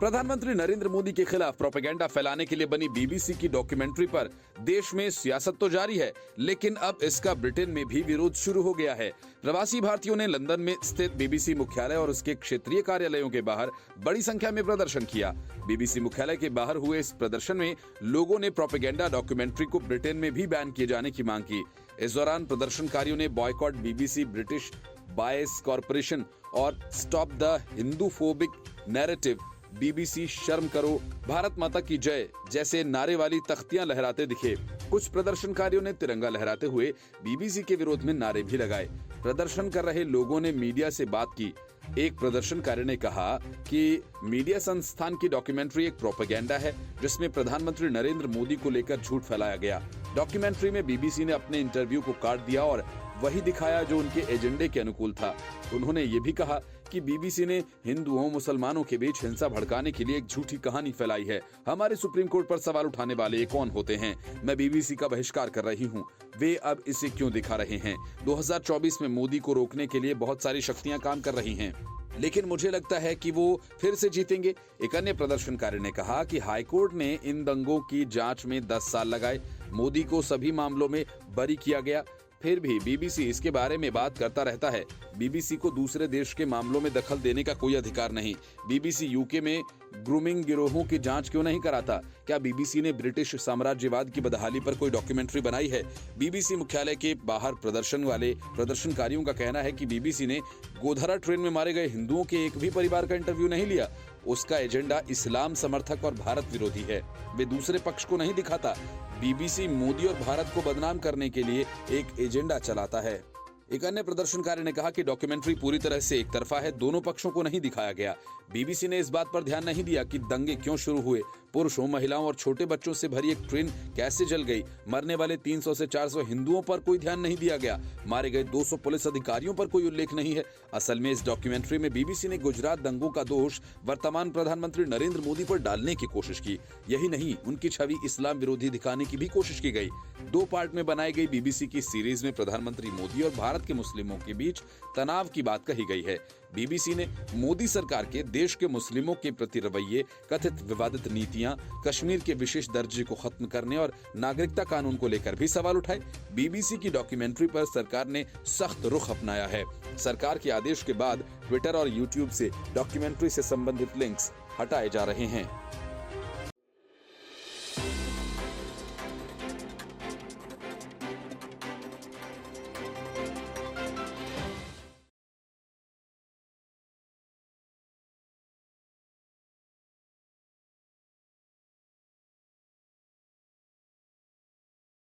प्रधानमंत्री नरेंद्र मोदी के खिलाफ प्रोपेगेंडा फैलाने के लिए बनी बीबीसी की डॉक्यूमेंट्री पर देश में सियासत तो जारी है, लेकिन अब इसका ब्रिटेन में भी विरोध शुरू हो गया है। प्रवासी भारतीयों ने लंदन में स्थित बीबीसी मुख्यालय और उसके क्षेत्रीय कार्यालयों के बाहर बड़ी संख्या में प्रदर्शन किया। बीबीसी मुख्यालय के बाहर हुए इस प्रदर्शन में लोगों ने प्रोपेगेंडा डॉक्यूमेंट्री को ब्रिटेन में भी बैन किए जाने की मांग की। इस दौरान प्रदर्शनकारियों ने बॉयकॉट बीबीसी, ब्रिटिश बायस कॉर्पोरेशन और stop the Hinduphobic narrative, BBC शर्म करो, भारत माता की जय जैसे नारे वाली तख्तियां लहराते दिखे। कुछ प्रदर्शनकारियों ने तिरंगा लहराते हुए बीबीसी के विरोध में नारे भी लगाए। प्रदर्शन कर रहे लोगों ने मीडिया से बात की। एक प्रदर्शनकारी ने कहा कि मीडिया संस्थान की डॉक्यूमेंट्री एक प्रोपेगेंडा है जिसमें प्रधानमंत्री नरेंद्र मोदी को लेकर झूठ फैलाया गया। डॉक्यूमेंट्री में बीबीसी ने अपने इंटरव्यू को काट दिया और वही दिखाया जो उनके एजेंडे के अनुकूल था। उन्होंने ये भी कहा कि बीबीसी ने हिंदुओं मुसलमानों के बीच हिंसा भड़काने के लिए एक झूठी कहानी फैलाई है। हमारे सुप्रीम कोर्ट पर सवाल उठाने वाले ये कौन होते हैं? मैं बीबीसी का बहिष्कार कर रही हूँ। वे अब इसे क्यों दिखा रहे हैं? 2024 में मोदी को रोकने के लिए बहुत सारी शक्तियां काम कर रही हैं, लेकिन मुझे लगता है कि वो फिर से जीतेंगे। एक अन्य प्रदर्शनकारी ने कहा कि हाईकोर्ट ने इन दंगों की जांच में 10 साल लगाए। मोदी को सभी मामलों में बरी किया गया, फिर भी बीबीसी इसके बारे में बात करता रहता है। बीबीसी को दूसरे देश के मामलों में दखल देने का कोई अधिकार नहीं। बीबीसी यूके में ग्रूमिंग गिरोहों की जांच क्यों नहीं कराता? क्या बीबीसी ने ब्रिटिश साम्राज्यवाद की बदहाली पर कोई डॉक्यूमेंट्री बनाई है? बीबीसी मुख्यालय के बाहर प्रदर्शन वाले प्रदर्शनकारियों का कहना है कि बीबीसी ने गोधरा ट्रेन में मारे गए हिंदुओं के एक भी परिवार का इंटरव्यू नहीं लिया। उसका एजेंडा इस्लाम समर्थक और भारत विरोधी है। वे दूसरे पक्ष को नहीं दिखाता। बीबीसी मोदी और भारत को बदनाम करने के लिए एक एजेंडा चलाता है। एक अन्य प्रदर्शनकारी ने कहा कि डॉक्यूमेंट्री पूरी तरह से एक तरफा है, दोनों पक्षों को नहीं दिखाया गया। बीबीसी ने इस बात पर ध्यान नहीं दिया कि दंगे क्यों शुरू हुए, पुरुषों, महिलाओं और छोटे बच्चों से भरी एक ट्रेन कैसे जल गई, मरने वाले 300 से 400 हिंदुओं पर कोई ध्यान नहीं दिया गया, मारे गए 200 पुलिस अधिकारियों पर कोई उल्लेख नहीं है। असल में इस डॉक्यूमेंट्री में बीबीसी ने गुजरात दंगों का दोष वर्तमान प्रधानमंत्री नरेंद्र मोदी पर डालने की कोशिश की। यही नहीं, उनकी छवि इस्लाम विरोधी दिखाने की भी कोशिश की गई। 2 पार्ट में बनाई गई बीबीसी की सीरीज में प्रधानमंत्री मोदी और भारत के मुस्लिमों के बीच तनाव की बात कही गई है। बीबीसी ने मोदी सरकार के देश के मुस्लिमों के प्रति रवैये, कथित विवादित नीतियां, कश्मीर के विशेष दर्जे को खत्म करने और नागरिकता कानून को लेकर भी सवाल उठाए। बीबीसी की डॉक्यूमेंट्री पर सरकार ने सख्त रुख अपनाया है। सरकार के आदेश के बाद ट्विटर और यूट्यूब से डॉक्यूमेंट्री से संबंधित लिंक्स हटाए जा रहे हैं।